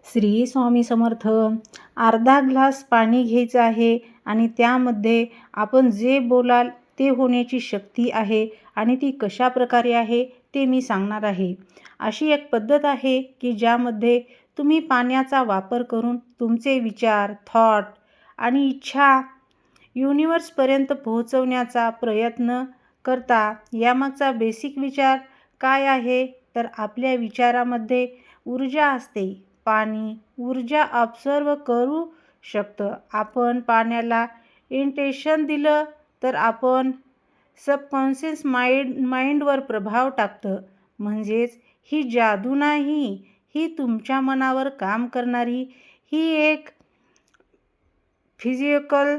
श्री स्वामी समर्थ. अर्धा ग्लास पाणी घ्यायचं आहे आणि त्यामध्ये आपण जे बोलाल ते होण्याची शक्ती आहे आणि ती कशा प्रकारे आहे ते मी सांगणार आहे. अशी एक पद्धत आहे की ज्यामध्ये तुम्ही पाण्याचा वापर करून तुमचे विचार, थॉट आणि इच्छा युनिवर्सपर्यंत पोहोचवण्याचा प्रयत्न करता. यामागचा बेसिक विचार काय आहे, तर आपल्या विचारामध्ये ऊर्जा असते. पाणी ऊर्जा ऑब्झर्व करू शकतं. आपण पाण्याला इंटेन्शन दिलं तर आपण सबकॉन्शियस माइंडवर प्रभाव टाकतं. म्हणजेच ही जादू नाही, ही तुमच्या मनावर काम करणारी ही एक फिजिकल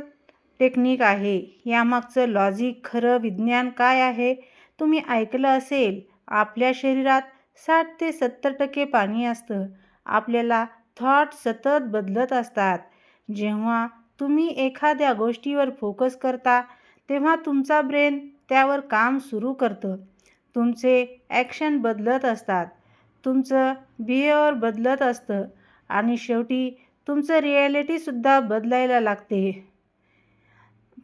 टेक्निक आहे. यामागचं लॉजिक, खरं विज्ञान काय आहे तुम्ही ऐकलं असेल. आपल्या शरीरात 60 ते 70% पाणी असतं. आपल्याला थॉट सतत बदलत असतात. जेव्हा तुम्ही एखाद्या गोष्टीवर फोकस करता तेव्हा तुमचा ब्रेन त्यावर काम सुरू करतं. तुमचे ॲक्शन बदलत असतात, तुमचं बिहेवियर बदलत असतं आणि शेवटी तुमचं रिॲलिटीसुद्धा बदलायला लागते.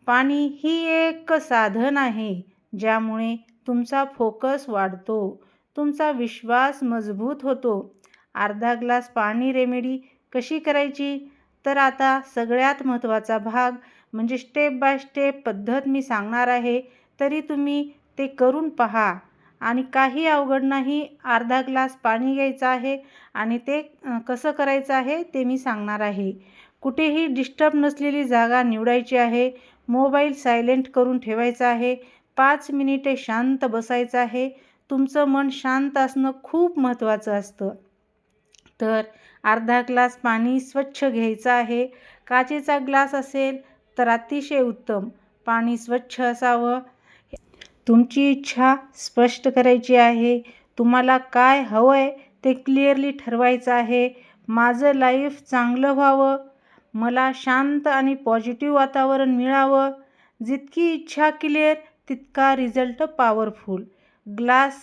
पाणी ही एक साधन आहे ज्यामुळे तुमचा फोकस वाढतो, तुमचा विश्वास मजबूत होतो. अर्धा ग्लास पाणी रेमेडी कशी करायची, तर आता सगळ्यात महत्त्वाचा भाग म्हणजे स्टेप बाय स्टेप पद्धत मी सांगणार आहे. तरी तुम्ही ते करून पहा आणि काही अवघड नाही. अर्धा ग्लास पाणी घ्यायचं आहे आणि ते कसं करायचं आहे ते मी सांगणार आहे. कुठेही डिस्टर्ब नसलेली जागा निवडायची आहे. मोबाईल सायलेंट करून ठेवायचा आहे. 5 मिनिटे शांत बसायचं आहे. तुमचं मन शांत असणं खूप महत्त्वाचं असतं. तर अर्धा ग्लास पाणी स्वच्छ घ्यायचं आहे. काचेचा ग्लास असेल तर अतिशय उत्तम. पाणी स्वच्छ असावं. तुमची इच्छा स्पष्ट करायची आहे. तुम्हाला काय हवं आहे ते क्लिअरली ठरवायचं आहे. माझं लाईफ चांगलं व्हावं, मला शांत आणि पॉझिटिव्ह वातावरण मिळावं. जितकी इच्छा क्लिअर तितका रिझल्ट पॉवरफुल. ग्लास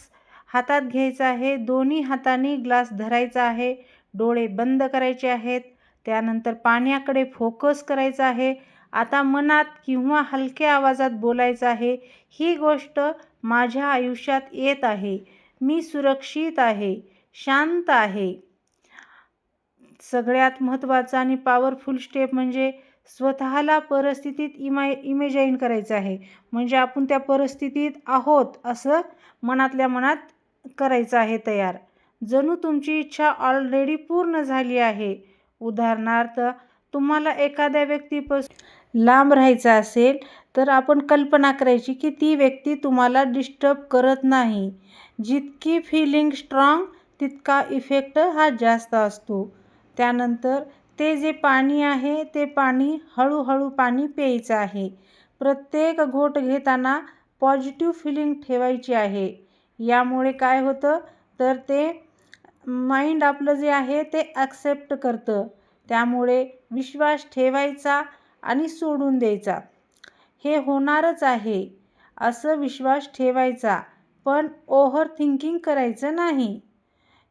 हातात घ्यायचा आहे. दोन्ही हातांनी ग्लास धरायचा आहे. डोळे बंद करायचे आहेत. त्यानंतर पाण्याकडे फोकस करायचा आहे. आता मनात किंवा हलक्या आवाजात बोलायचं आहे, ही गोष्ट माझ्या आयुष्यात येत आहे. मी सुरक्षित आहे, शांत आहे. सगळ्यात महत्त्वाचा आणि पॉवरफुल स्टेप म्हणजे स्वतःला परिस्थितीत इमॅजिन करायचं आहे. म्हणजे आपण त्या परिस्थितीत आहोत असं मनातल्या मनात करायचं आहे तयार. जणू तुमची इच्छा ऑलरेडी पूर्ण झाली आहे. उदाहरणार्थ, तुम्हाला एखाद्या व्यक्तीपासून लांब राहायचं असेल तर आपण कल्पना करायची की ती व्यक्ती तुम्हाला डिस्टर्ब करत नाही. जितकी फिलिंग स्ट्रॉंग तितका इफेक्ट हा जास्त असतो. त्यानंतर ते जे पाणी आहे ते पाणी हळूहळू पाणी प्यायचं आहे. प्रत्येक घोट घेताना पॉझिटिव्ह फिलिंग ठेवायची आहे. यामुळे काय होतं, तर ते माइंड आपलं जे आहे ते ॲक्सेप्ट करतं. त्यामुळे विश्वास ठेवायचा आणि सोडून द्यायचा. हे होणारच आहे असं विश्वास ठेवायचा, पण ओव्हर थिंकिंग करायचं नाही.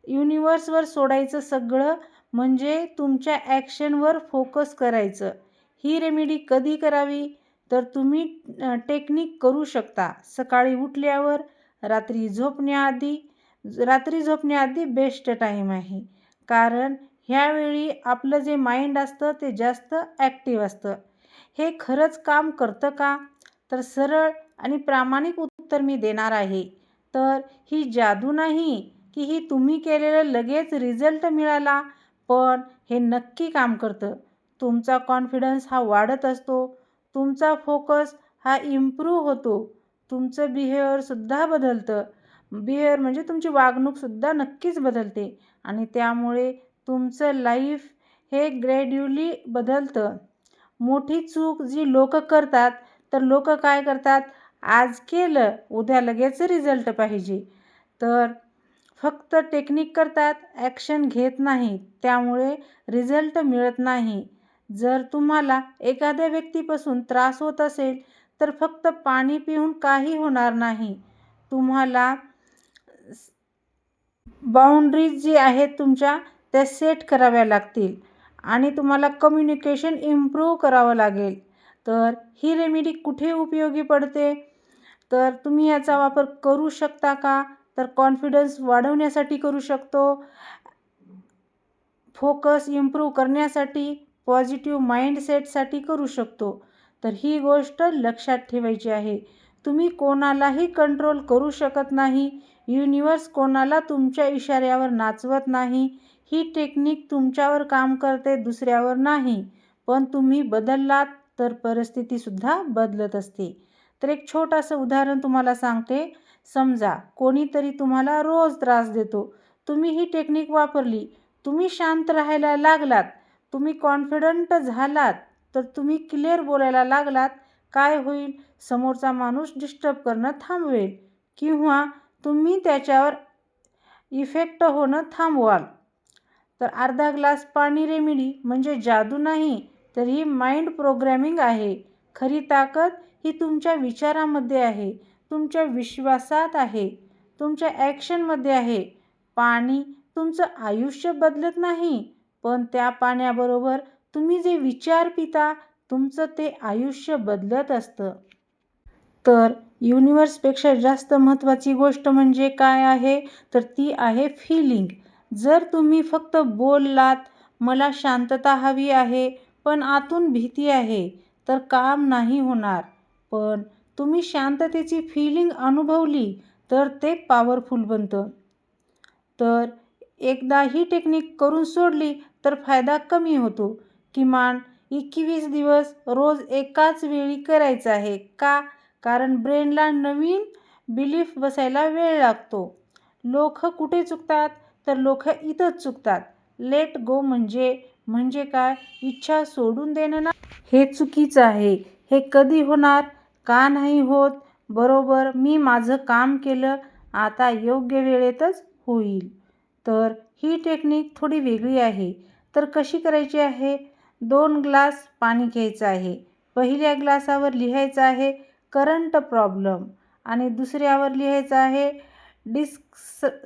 युनिवर्सवर सोडायचं सगळं, म्हणजे तुमच्या ॲक्शनवर फोकस करायचं. ही रेमेडी कधी करावी, तर तुम्ही टेक्निक करू शकता सकाळी उठल्यावर, रात्री झोपण्याआधी. रात्री झोपण्याआधी बेस्ट टाईम आहे, कारण ह्यावेळी आपलं जे माइंड असतं ते जास्त ॲक्टिव्ह असतं. हे खरंच काम करतं का, तर सरळ आणि प्रामाणिक उत्तर मी देणार आहे. तर ही जादू नाही की ही तुम्ही केलेलं लगेच रिझल्ट मिळाला, पण हे नक्की काम करतं. तुमचा कॉन्फिडन्स हा वाढत असतो, तुमचा फोकस हा इम्प्रूव्ह होतो, तुमचं बिहेवियरसुद्धा बदलतं. बिहेवियर म्हणजे तुमची वागणूकसुद्धा नक्कीच बदलते आणि त्यामुळे तुमचं लाईफ हे ग्रॅड्युअली बदलतं. मोठी चूक जी लोक करतात, तर लोक काय करतात, आज केलं उद्या लगेच रिझल्ट पाहिजे, तर फक्त टेक्निक करतात, ॲक्शन घेत नाहीत. त्यामुळे रिझल्ट मिळत नाही. जर तुम्हाला एखाद्या व्यक्तीपासून त्रास होत असेल तर फक्त पाणी पिऊन काही होणार नाही. तुम्हाला बाउंड्रीज जी आहेत तुमच्या त्या सेट कराव्या लागतील आणि तुम्हाला कम्युनिकेशन इम्प्रूव्ह करावं लागेल. तर ही रेमेडी कुठे उपयोगी पडते? तर तुम्ही याचा वापर करू शकता का? तर कॉन्फिडन्स वाढवण्यासाठी करू शकतो, फोकस इम्प्रूव्ह करण्यासाठी, पॉझिटिव्ह माइंडसेटसाठी करू शकतो. तर ही गोष्ट लक्षात ठेवायची आहे. तुम्ही कोणालाही कंट्रोल करू शकत नाही. युनिव्हर्स कोणाला तुमच्या इशाऱ्यावर नाचवत नाही. ही टेक्निक तुमच्यावर काम करते, दुसऱ्यावर नाही. पण तुम्ही बदललात तर परिस्थितीसुद्धा बदलत असते. तर एक छोटंसं उदाहरण तुम्हाला सांगते. समजा कोणीतरी तुम्हाला रोज त्रास देतो. तुम्ही ही टेक्निक वापरली. तुम्ही शांत राहायला लागलात, तुम्ही कॉन्फिडंट झालात, तर तुम्ही क्लिअर बोलायला लागलात. काय होईल? समोरचा माणूस डिस्टर्ब करणं थांबवेल किंवा तुम्ही त्याच्यावर इफेक्ट होणं थांबवाल. तर अर्धा ग्लास पाणी रेमेडी म्हणजे जादू नाही, तर ही माइंड प्रोग्रॅमिंग आहे. खरी ताकद ही तुमच्या विचारामध्ये आहे, तुमच्या विश्वासात आहे, तुमच्या ॲक्शनमध्ये आहे. पाणी तुमचं आयुष्य बदलत नाही, पण त्या पाण्याबरोबर तुम्ही जे विचार पिता, तुमचं ते आयुष्य बदलत असतं. तर युनिव्हर्सपेक्षा जास्त महत्त्वाची गोष्ट म्हणजे काय आहे? तर ती आहे फीलिंग. जर तुम्ही फक्त बोललात, मला शांतता हवी आहे, पण आतून भीती आहे, तर काम नाही होणार. पण तुम्ही शांततेची फीलिंग अनुभवली, तर ते पॉवरफुल बनतं. तर एकदा ही टेक्निक करून सोडली तर फायदा कमी होतो. किमान 21 दिवस रोज एकाच वेळी करायचं आहे. का? कारण ब्रेनला नवीन बिलीफ बसायला वेळ लागतो. लोक कुठे चुकतात? तर लोक इथंच चुकतात. लेट गो म्हणजे काय? इच्छा सोडून देणं ना. हे चुकीचं आहे. हे कधी होणार? का नाही होत? बरोबर, मी माझं काम केलं, आता योग्य वेळेतच होईल. तर ही टेक्निक थोडी वेगळी आहे. तर कशी करायची आहे? 2 ग्लास पाणी घ्यायचं आहे. पहिल्या ग्लासावर लिहायचं आहे करंट प्रॉब्लेम आणि दुसऱ्यावर लिहायचं आहे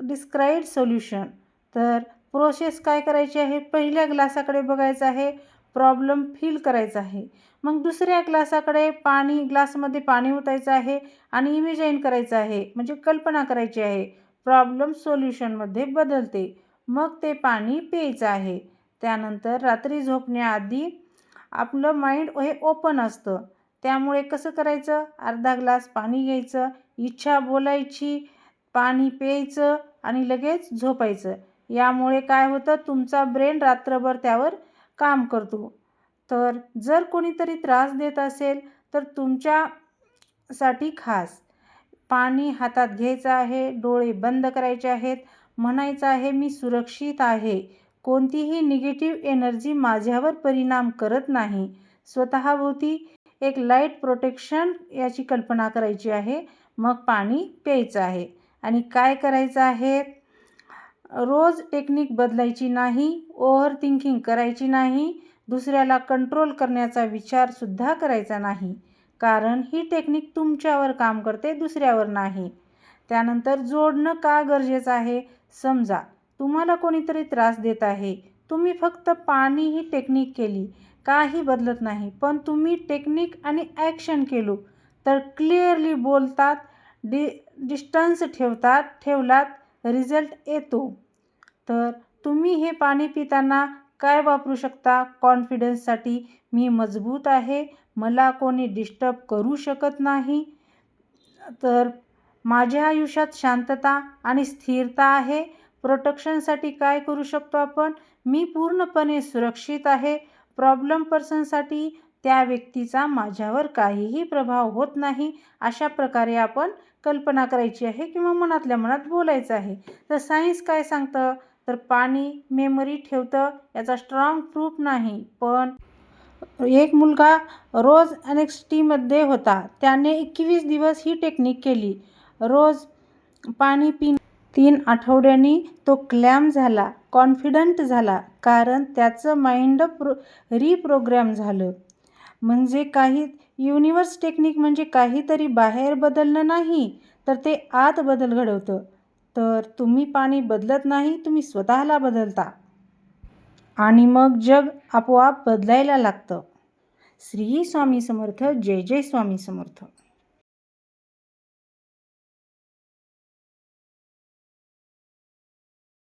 डिस्क्राईब सोल्युशन. तर प्रोसेस काय करायची आहे? पहिल्या ग्लासाकडे बघायचं आहे, प्रॉब्लेम फील करायचा आहे. मग दुसऱ्या ग्लासमध्ये पाणी ओतायचं आहे आणि इमेजिन करायचं आहे, म्हणजे कल्पना करायची आहे. प्रॉब्लेम सोल्युशनमध्ये बदलते. मग ते पाणी प्यायचं आहे. त्यानंतर रात्री झोपण्याआधी आपलं माइंड हे ओपन असतं. त्यामुळे कसं करायचं? अर्धा ग्लास पाणी घ्यायचं, इच्छा बोलायची, पाणी प्यायचं आणि लगेच झोपायचं. यामुळे काय होतं? तुमचा ब्रेन रात्रभर त्यावर काम करतो. तर जर कोणीतरी त्रास देत असेल तर तुमच्यासाठी खास पाणी हातात घ्यायचं आहे, डोळे बंद करायचे आहेत, म्हणायचं आहे मी सुरक्षित आहे. कोणतीही निगेटिव्ह एनर्जी माझ्यावर परिणाम करत नाही. स्वतःभोवती एक लाईट प्रोटेक्शन याची कल्पना करायची आहे. मग पाणी प्यायचं आहे आणि काय करायचं आहे? रोज टेक्निक बदलायची नाही, ओव्हर थिंकिंग करायची नाही, दुसऱ्याला कंट्रोल करण्याचा विचारसुद्धा करायचा नाही. कारण ही टेक्निक तुमच्यावर काम करते, दुसऱ्यावर नाही. त्यानंतर जोडणं का गरजेचं आहे? समजा तुम्हाला कोणीतरी त्रास देत आहे. तुम्ही फक्त पाणी ही टेक्निक केली, काही बदलत नाही. पण तुम्ही टेक्निक आणि ॲक्शन केलो, तर क्लिअरली बोलतात, डिस्टन्स ठेवलात, रिझल्ट येतो. तर तुम्ही हे पाणी पिताना काय वापरू शकता? कॉन्फिडन्ससाठी, मी मजबूत आहे, मला कोणी डिस्टर्ब करू शकत नाही. तर माझ्या आयुष्यात शांतता आणि स्थिरता आहे. प्रोटेक्शनसाठी काय करू शकतो आपण? मी पूर्णपणे सुरक्षित आहे. प्रॉब्लेम पर्सनसाठी त्या व्यक्तीचा माझ्यावर काहीही प्रभाव होत नाही. अशा प्रकारे आपण कल्पना करायची आहे किंवा मनातल्या मनात बोलायचं आहे. तर सायन्स काय सांगतं? तर पाणी मेमरी ठेवतं, याचा स्ट्रॉंग प्रूफ नाही. पण एक मुलगा रोज एन्झायटीमध्ये होता. त्याने 21 दिवस ही टेक्निक केली. रोज पाणी 3 आठवड्यांनी तो क्लॅम झाला, कॉन्फिडंट झाला. कारण त्याचं माइंड रिप्रोग्रॅम झालं. म्हणजे युनिव्हर्स टेक्निक म्हणजे काहीतरी बाहेर बदलणं नाही, तर ते आत बदल घडवतं. तर तुम्ही पाणी बदलत नाही, तुम्ही स्वतःला बदलता. आणि मग जग आपोआप बदलायला लागतं. श्री स्वामी समर्थ. जय जय स्वामी समर्थ.